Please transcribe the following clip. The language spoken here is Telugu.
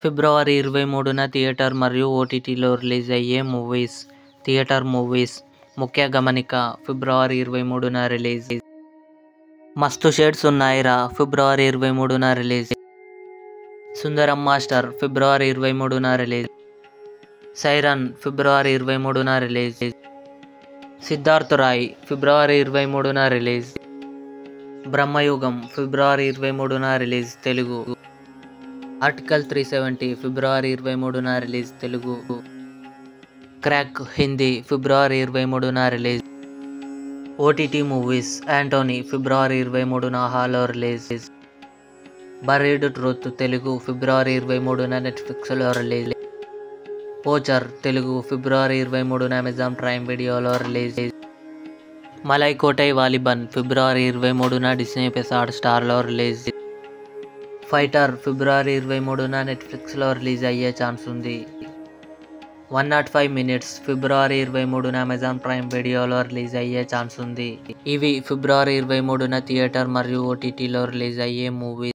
ఫిబ్రవరి 23న థియేటర్ మరియు ఓటీటీలో రిలీజ్ అయ్యే థియేటర్ మూవీస్. ముఖ్య గమనిక: ఫిబ్రవరి 23న రిలీజ్. మస్తు షేడ్స్ ఉన్నాయిరా ఫిబ్రవరి 23న రిలీజ్. సుందరం మాస్టర్ ఫిబ్రవరి 23న రిలీజ్. సైరన్ ఫిబ్రవరి 23న రిలీజ్. సిద్ధార్థ్ రాయ్ ఫిబ్రవరి 23న రిలీజ్. బ్రహ్మయుగం ఫిబ్రవరి 23న రిలీజ్ తెలుగు. ఆర్టికల్ 370 ఫిబ్రవరి 23న రిలీజ్ తెలుగు. క్రాక్ హిందీ ఫిబ్రవరి 23న రిలీజ్. OTT movies. యాంటోనీ ఫిబ్రవరి 23న హాల్లో రిలీజ్. బరీడ్ ట్రూత్ తెలుగు ఫిబ్రవరి 23న నెట్ఫ్లిక్స్లో రిలీజ్. పోచర్ తెలుగు ఫిబ్రవరి 23న అమెజాన్ ప్రైమ్ వీడియోలో రిలీజ్. మలైకోటై వాలిబన్ ఫిబ్రవరి 23న డిస్నీ ప్లస్ హాట్స్టార్లో రిలీజ్. ఫైటర్ ఫిబ్రవరి 23న నెట్ఫ్లిక్స్లో రిలీజ్ అయ్యే ఛాన్స్ ఉంది. 105 మినిట్స్ ఫిబ్రవరి 23న అమెజాన్ ప్రైమ్ వీడియోలో రిలీజ్ అయ్యే ఛాన్స్ ఉంది. ఇవి ఫిబ్రవరి 23న థియేటర్ మరియు ఓటీటీలో రిలీజ్ అయ్యే మూవీస్.